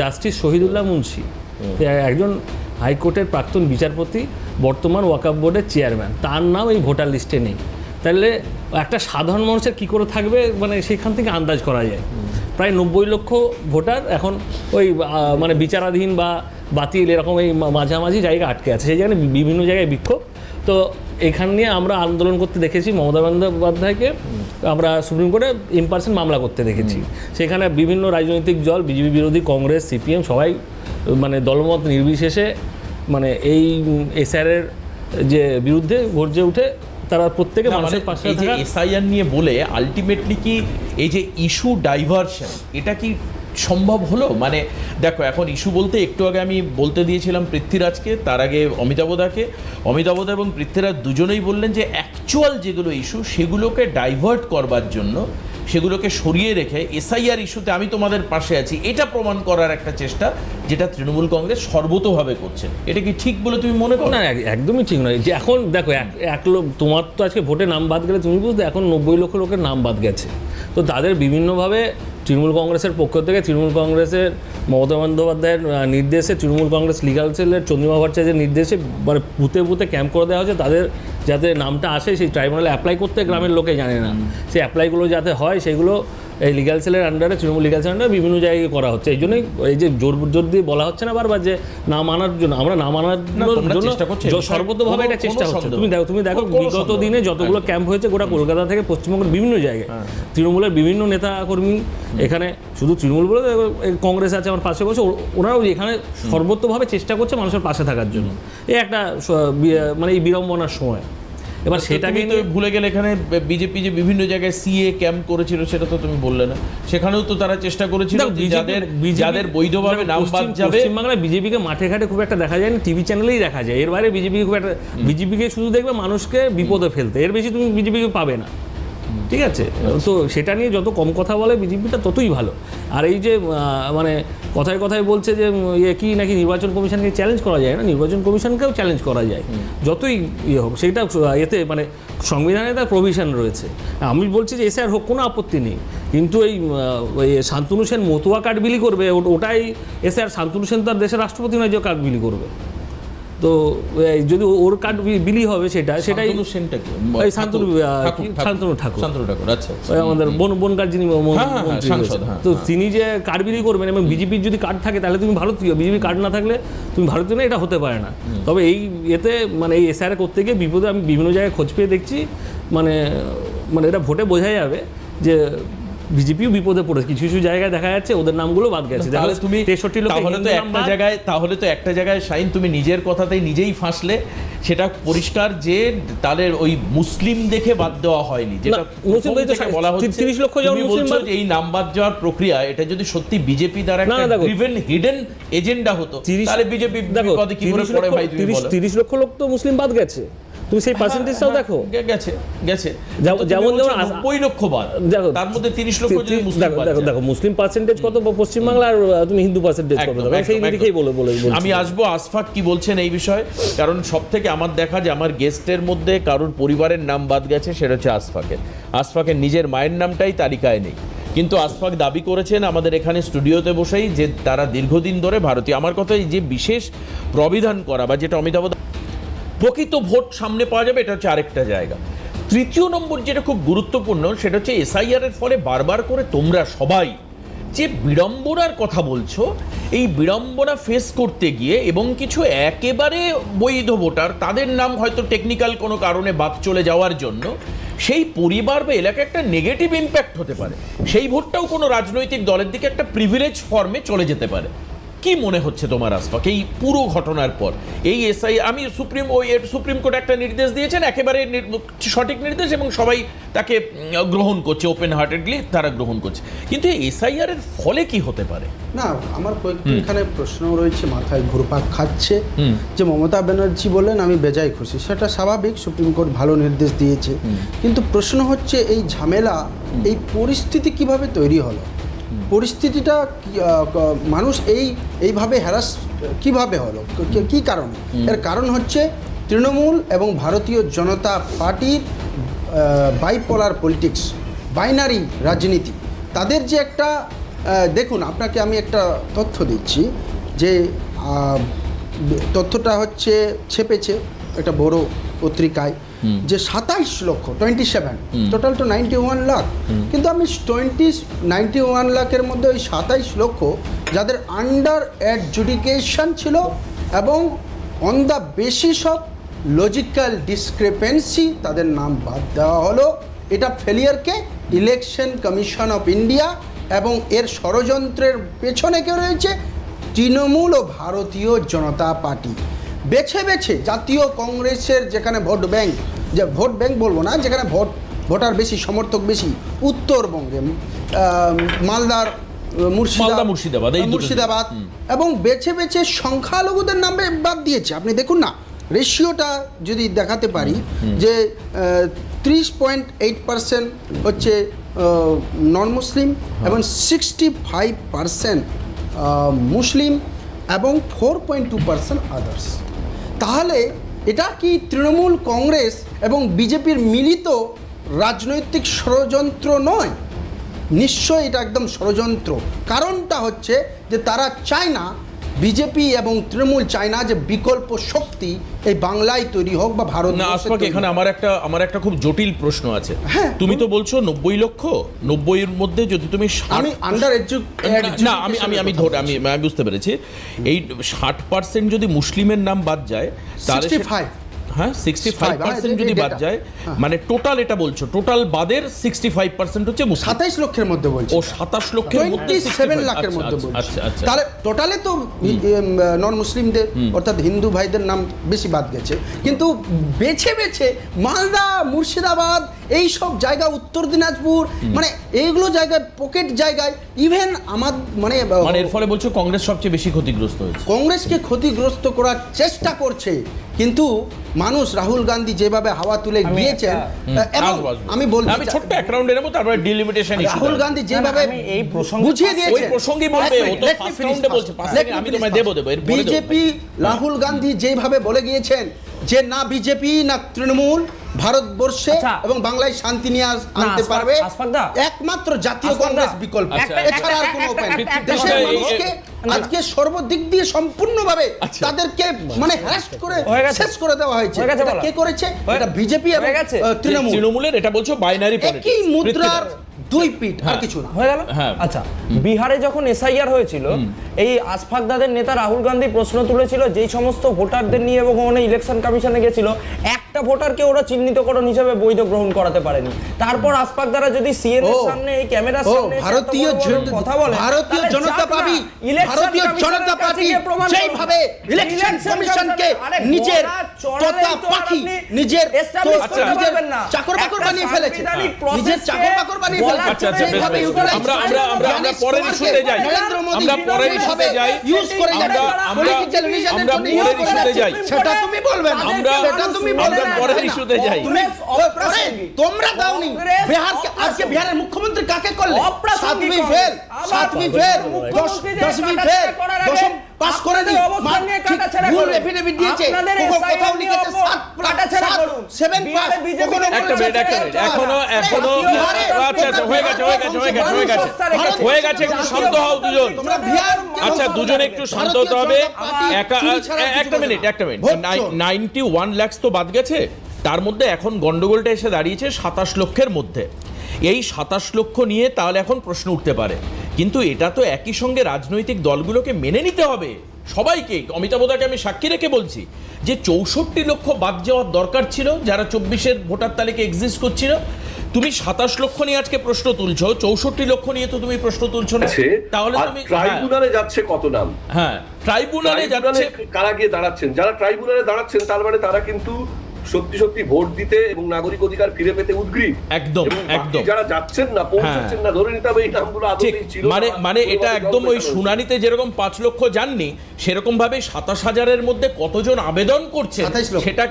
Justice Shahidullah Munshi একজন হাইকোর্টের প্রাক্তন বিচারপতি, বর্তমান ওয়াকফ বোর্ডের চেয়ারম্যান, তার নাম এই ভোটার লিস্টে নেই। তাহলে একটা সাধারণ মানুষের কী করে থাকবে, মানে সেখান থেকে আন্দাজ করা যায়। প্রায় 90 লক্ষ ভোটার এখন ওই মানে বিচারাধীন বা বাতিল এরকম এই মাঝামাঝি জায়গায় আটকে আছে, সেই জায়গায় বিভিন্ন জায়গায় বিক্ষোভ। তো এখান নিয়ে আমরা আন্দোলন করতে দেখেছি মমতা বন্দ্যোপাধ্যায়কে, আমরা সুপ্রিম কোর্টে ইন-পার্সন মামলা করতে দেখেছি। সেখানে বিভিন্ন রাজনৈতিক দল, বিজেপি বিরোধী, কংগ্রেস, সিপিএম সবাই মানে দলমত নির্বিশেষে মানে এই এসআইআরের যে বিরুদ্ধে গর্জে উঠে তারা প্রত্যেকে মানুষের পাশে এই যে এসআইআর নিয়ে বলে আলটিমেটলি কি এই যে ইস্যু ডাইভারশন এটা কি সম্ভব হলো? মানে দেখো, এখন ইস্যু বলতে একটু আগে আমি বলতে দিয়েছিলাম পৃথ্বীরাজকে, তার আগে অমিতাভদাকে। অমিতাভদা এবং পৃথ্বীরাজ দুজনেই বললেন যে অ্যাকচুয়াল যেগুলো ইস্যু সেগুলোকে ডাইভার্ট করবার জন্য, সেগুলোকে সরিয়ে রেখে এসআইআর ইস্যুতে আমি তোমাদের পাশে আছি এটা প্রমাণ করার একটা চেষ্টা, যেটা তৃণমূল কংগ্রেস সর্বতোভাবে করছে। এটা কি ঠিক বলে তুমি মনে করো? না, একদমই ঠিক নয়। যে এখন দেখো এক লোক, তোমার তো আজকে ভোটে নাম বাদ গেলে তুমি বুঝতে, এখন 90 লক্ষ লোকের নাম বাদ গেছে। তো তাদের বিভিন্নভাবে তৃণমূল কংগ্রেসের পক্ষ থেকে, তৃণমূল কংগ্রেসের মমতা বন্দ্যোপাধ্যায়ের নির্দেশে, তৃণমূল কংগ্রেস লিগাল সেলের চন্দ্রিমা ভট্টাচার্যের নির্দেশে মানে বুথে বুথে ক্যাম্প করে দেওয়া হচ্ছে। তাদের যাতে নামটা আসে, সেই ট্রাইব্যুনালে অ্যাপ্লাই করতে গ্রামের লোকে জানে না, সেই অ্যাপ্লাইগুলো যাতে হয় সেগুলো এই লিগাল সেলের আন্ডারে, তৃণমূল লিগাল সেলের আন্ডারে বিভিন্ন জায়গায় করা হচ্ছে। এই জন্যই এই যে জোর দিয়ে বলা হচ্ছে না বারবার যে না মানার জন্য, আমরা না মানার জন্য সর্বতভাবে এটা চেষ্টা হচ্ছে। তুমি দেখো বিগত দিনে যতগুলো ক্যাম্প হয়েছে গোটা কলকাতা থেকে পশ্চিমবঙ্গের বিভিন্ন জায়গায়, তৃণমূলের বিভিন্ন নেতা কর্মী, এখানে শুধু তৃণমূল বলে কংগ্রেস আছে আমার পাশে বসে, ওনারাও এখানে সর্বত্রভাবে চেষ্টা করছে মানুষের পাশে থাকার জন্য। এই একটা মানে এই বিড়ম্বনার সময়। এবার সেটাকে তো ভুলে গেলে এখানে বিজেপি যে বিভিন্ন জায়গায় সিএ ক্যাম্প করেছিল সেটা তো তুমি বললে না, সেখানেও তো তারা চেষ্টা করেছিল যাদের বৈধভাবে নাম বাদ যাবে। পশ্চিমবাংলায় বিজেপিকে মাঠে ঘাটে খুব একটা দেখা যায় না, টিভি চ্যানেলেই দেখা যায়। এর বাইরে বিজেপিকে খুব একটা, বিজেপিকে শুধু দেখবে মানুষকে বিপদে ফেলতে, এর বেশি তুমি বিজেপিকে পাবে না। ঠিক আছে, তো সেটা নিয়ে যত কম কথা বলে বিজেপিটা ততই ভালো। আর এই যে মানে কথায় কথায় বলছে যে কি নাকি নির্বাচন কমিশনকে চ্যালেঞ্জ করা যায় না, নির্বাচন কমিশনকেও চ্যালেঞ্জ করা যায়, যতই ইয়ে হোক। সেটা এতে মানে সংবিধানে তার প্রভিশন রয়েছে। আমি বলছি যে এসআইআর হোক, কোনো আপত্তি নেই, কিন্তু এই শান্তনু সেন মতুয়া কার্ড বিলি করবে, ওটাই এসআইআর। শান্তনু সেন তার দেশের রাষ্ট্রপতি নয় যে কার্ড বিলি করবে। তো যদি ওর কার্ড বিলি হবে সেটাই শান্তনু ঠাকুর, আচ্ছা, আমাদের বনগার যিনি মন্ত্রী, তো তিনি যে কার্ড বিলি করবেন, এবং বিজেপির যদি কার্ড থাকে তাহলে তুমি ভারতীয়, বিজেপির কার্ড না থাকলে তুমি ভারতীয় না, এটা হতে পারে না। তবে এই এতে মানে এই এসআইআর করতে গিয়ে বিপদে আমি বিভিন্ন জায়গায় খোঁজ পেয়ে দেখছি, মানে এটা ভোটে বোঝা যাবে যে বিজেপিও বিপদে পড়েছে। কিছু কিছু জায়গায় দেখা যাচ্ছে ওদের নামগুলো বাদ গেছে। তাহলে তুমি 63 লোক, তাহলে তো একটা জায়গায় শাইন তুমি নিজের কথাতেই নিজেই ফাঁসলে। সেটা পরিষ্কার যে তাদের ওই মুসলিম দেখে বাদ দেওয়া হয়নি, যেটা বলা হচ্ছে 30 লক্ষ এই নাম বাদ যাওয়ার প্রক্রিয়া, এটা যদি সত্যি বিজেপি দ্বারা একটা হিডেন এজেন্ডা হতো তাহলে বিজেপি বিপদে কি করে পড়ে ভাই? 30 লক্ষ লোক তো মুসলিম বাদ গেছে, তুমি সেই পার্সেন্টেজটাও দেখো। গেছে যেমন 90 লক্ষ বাদ, তার মধ্যে 30 লক্ষ যদি মুসলিম বাদ। দেখো মুসলিম পার্সেন্টেজ কত পশ্চিমবাংলা, আর তুমি হিন্দু পার্সেন্টেজ কত, সেই নিরিখেই বলে আমি আসবো আশফাক কি বলছেন এই বিষয়ে। কারণ সব থেকে আমার দেখা যে আমার গেস্টের মধ্যে কারোর পরিবারের নাম বাদ গেছে, সেটা হচ্ছে আশফাকের নিজের মায়ের নামটাই তালিকায় নেই। কিন্তু আশফাক দাবি করেছেন আমাদের এখানে স্টুডিওতে বসেই যে তারা দীর্ঘদিন ধরে ভারতীয়। আমার কথা এই যে বিশেষ প্রবিধান করা বা যেটা অমিতাভ প্রকৃত ভোট সামনে পাওয়া যাবে, এটা হচ্ছে আরেকটা জায়গা। তৃতীয় নম্বর যেটা খুব গুরুত্বপূর্ণ, সেটা হচ্ছে এসআইআর এর ফলে বারবার করে তোমরা সবাই যে বিড়ম্বনার কথা বলছো, এই বিড়ম্বনা ফেস করতে গিয়ে এবং কিছু একেবারে বৈধ ভোটার, তাদের নাম হয়তো টেকনিক্যাল কোনো কারণে বাদ চলে যাওয়ার জন্য সেই পরিবার বা এলাকায় একটা নেগেটিভ ইম্প্যাক্ট হতে পারে। সেই ভোটটাও কোনো রাজনৈতিক দলের দিকে একটা প্রিভিলেজ ফর্মে চলে যেতে পারে। কি মনে হচ্ছে তোমার আশফাক এই পুরো ঘটনার পর? এই এসআই, আমি সুপ্রিম কোর্ট একটা নির্দেশ দিয়েছেন, একেবারে সঠিক নির্দেশ, এবং সবাই তাকে গ্রহণ করছে, ওপেন হার্টেডলি তারা গ্রহণ করছে, কিন্তু এসআইআর এর ফলে কি হতে পারে? না, আমার এখানে প্রশ্ন রয়েছে, মাথায় ঘুরপাক খাচ্ছে যে মমতা ব্যানার্জি বললেন আমি বেজায় খুশি, সেটা স্বাভাবিক, সুপ্রিম কোর্ট ভালো নির্দেশ দিয়েছে, কিন্তু প্রশ্ন হচ্ছে এই ঝামেলা, এই পরিস্থিতি কিভাবে তৈরি হলো? পরিস্থিতিটা মানুষ এইভাবে হ্যারাস কিভাবে হলো, কি কারণে? এর কারণ হচ্ছে তৃণমূল এবং ভারতীয় জনতা পার্টির বাইপোলার পলিটিক্স, বাইনারি রাজনীতি। তাদের যে একটা দেখুন, আপনাকে আমি একটা তথ্য দিচ্ছি যে তথ্যটা হচ্ছে ছেপেছে একটা বড় পত্রিকায় যে 27 লক্ষ 27 টোটাল তো 91 লাখ, কিন্তু আমি 91 লাখের মধ্যে ওই 27 লক্ষ যাদের আন্ডার অ্যাডজুডিকেশন ছিল এবং on the basis of logical discrepancy তাদের নাম বাদ দেওয়া হলো। এটা ফেলিয়ারকে ইলেকশন কমিশন অফ ইন্ডিয়া এবং এর ষড়যন্ত্রের পেছনে কে রয়েছে? তৃণমূল ও ভারতীয় জনতা পার্টি। বেছে বেছে জাতীয় কংগ্রেসের যেখানে ভোট ব্যাংক বলবো না, যেখানে ভোটার বেশি, সমর্থক বেশি, উত্তরবঙ্গে মালদার মুর্শিদাবাদ এবং বেছে বেছে সংখ্যালঘুদের নামে বাদ দিয়েছে। আপনি দেখুন না, রেশিওটা যদি দেখাতে পারি যে 30.8% হচ্ছে নন মুসলিম এবং 65% মুসলিম এবং 4.2% আদার্স। তাহলে এটা কি তৃণমূল কংগ্রেস এবং বিজেপির মিলিত রাজনৈতিক ষড়যন্ত্র নয়? নিশ্চয়ই এটা একদম ষড়যন্ত্র। কারণটা হচ্ছে যে তারা চায় না, বিজেপি এবং তৃণমূল চায় না যে বিকল্প শক্তি এই বাংলায় তৈরি হোক বা ভারত। না, আশফাক, এখানে আমার একটা খুব জটিল প্রশ্ন আছে। তুমি তো বলছো 90 লক্ষ, 90-এর মধ্যে যদি তুমি আমি আন্ডার না, আমি বুঝতে পেরেছি, এই 60% যদি মুসলিমের নাম বাদ যায় তাহলে 65% যদি বাদ যায়, মানে টোটাল, এটা বলছো টোটাল বাদের 65% হচ্ছে মুসলিম। 27 লক্ষের মধ্যে বলছি। ও 27 লক্ষের মধ্যে 27 লাখের মধ্যে বলছি। তাহলে টোটালে তো নন মুসলিমদের অর্থাৎ হিন্দু ভাইদের নাম বেশি বাদ গেছে, কিন্তু বেছে বেছে মালদা, মুর্শিদাবাদ, এই সব জায়গা, উত্তর দিনাজপুর, মানে এইগুলো জায়গায়, পকেট জায়গায়, ইভেন আমার মানে এর ফলে বলছো কংগ্রেস সবচেয়ে বেশি ক্ষতিগ্রস্ত হয়েছে। কংগ্রেসকে ক্ষতিগ্রস্ত করার চেষ্টা করছে, কিন্তু মানুষ রাহুল গান্ধী যেভাবে হাওয়া তুলে দিয়েছেন, আমি বলছি আমি ছোট্ট এক রাউন্ডে নেব, তারপরে ডিলিমিটেশন ইস্যু। রাহুল গান্ধী যেভাবে এই প্রসঙ্গ বুঝিয়ে দিয়েছেন, ওই প্রসঙ্গে বলবে, ও তো ফার্স্ট রাউন্ডে বলছে, আমি তোমায় দেব বিজেপি রাহুল গান্ধী যেভাবে বলে গিয়েছেন যে না বিজেপি না তৃণমূল ভারতবর্ষে এবং বাংলায় শান্তি নিয়ে আনতে পারবে একমাত্র জাতীয় কংগ্রেস বিকল্প, এছাড়া আর কোনো উপায় নেই। দেশের মানুষকে আজকে সর্বদিক দিয়ে সম্পূর্ণভাবে তাদেরকে মানে হ্যারাস করে শেষ করে দেওয়া হয়েছে। এটা কে করেছে? এটা বিজেপি এবং তৃণমূলের। এটা বলছো বাইনারি পলিটিক্স, একই মুদ্রার দুই পিঠ, আর কিছু না। হয়ে গেল। আচ্ছা, বিহারে যখন এসআইআর হয়েছিল, এই আশফাক দাদের নেতা রাহুল গান্ধী প্রশ্ন তুলেছিল যেই সমস্ত ভোটারদের নিয়ে এবং ওখানে ইলেকশন কমিশনে গেছিল, একটা ভোটারকে ওরা চিহ্নিতকরণ হিসেবে বৈধ গ্রহণ করাতে পারেনি। তারপর আশফাক দাদা যদি সিএন এর সামনে, এই ক্যামেরার সামনে ভারতীয় কথা বলে, ভারতীয় জনতা পার্টি যেইভাবে ইলেকশন কমিশনকে নিজের তোতা পাখি, নিজের চাকর বাকর বানিয়ে ফেলেছে, নিজের চাকর বাকর বানিয়ে ফেলেছে। আচ্ছা, আমরা পরের ইস্যুতে যাই, আমরা পরের ইস্যুতে যাই, সেটা তুমি বলবে না, সেটা তুমি বলবে না, পরের ইস্যুতে যাই। তোমরা দাওনি বিহারকে, আজকে বিহারের মুখ্যমন্ত্রী কাকে করলে? 7वीं ফেল, 10वीं ফেল, 10वीं পাস করে নি, ভুল এফিডেভিট দিয়েছে, কোথাও লিখেছে 7 পাস, এখনো আচ্ছা, হয়ে গেছে, একটু শান্ত হও দুজন। আচ্ছা, দুজনে একটু শান্ত হতে হবে। একটা মিনিট 91 লাখ তো বাদ গেছে, তার মধ্যে এখন গন্ডগোলটা এসে দাঁড়িয়েছে 27 লক্ষের মধ্যে। এই 27 লক্ষ নিয়ে তাহলে এখন প্রশ্ন উঠতে পারে, কিন্তু এটা তো একই সঙ্গে রাজনৈতিক দলগুলোকে মেনে নিতে হবে, সবাইকে। অমিতাভ দাকে আমি সাক্ষী রেখে বলছি যে 64 লক্ষ বাদ যাওয়ার দরকার ছিল, যারা 24-এর ভোটার তালিকা এক্সিস্ট করছিল। তুমি 27 লক্ষ নিয়ে আজকে প্রশ্ন তুলছো, 64 লক্ষ নিয়ে তো তুমি প্রশ্ন তুলছো না। তাহলে তুমি ট্রাইব্যুনালে যাচ্ছে কত নাম? হ্যাঁ, ট্রাইব্যুনালে যাচ্ছে কারা গিয়ে দাঁড়াচ্ছেন? যারা ট্রাইব্যুনালে দাঁড়াচ্ছেন তার মানে তারা কিন্তু সত্যি সত্যি ভোট দিতে এবং নাগরিক অধিকার ফিরে পেতে উদ্গ্রীব। একদম। যারা যাচ্ছেন না, পৌঁছাচ্ছেন না, ধরে নিতে হবে এই নামগুলো আদতেই ছিল। মানে এটা একদম ওই শুনানিতে যেরকম 5 লক্ষ যাননি, সেরকম ভাবে 27,000-এর মধ্যে কতজন আবেদন করছেন সেটা,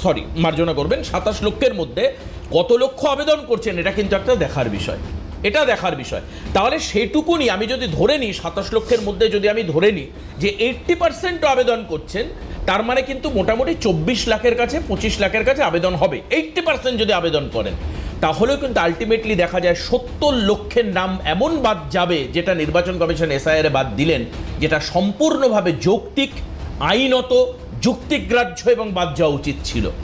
সরি মার্জনা করবেন, 27 লক্ষের মধ্যে কত লক্ষ আবেদন করছেন, এটা কিন্তু একটা দেখার বিষয়, এটা দেখার বিষয়। তাহলে সেটুকুনি আমি যদি ধরে নিই, 27 লক্ষের মধ্যে যদি আমি ধরে নিই যে 80% আবেদন করছেন, তার মানে কিন্তু মোটামুটি 24 লাখের কাছে, 25 লাখের কাছে আবেদন হবে। 80% যদি আবেদন করেন, তাহলেও কিন্তু আলটিমেটলি দেখা যায় 70 লক্ষের নাম এমন বাদ যাবে, যেটা নির্বাচন কমিশন এসআইআর বাদ দিলেন, যেটা সম্পূর্ণভাবে যৌক্তিক, আইনত, যুক্তিগ্রাহ্য এবং বাদ যাওয়া উচিত ছিল।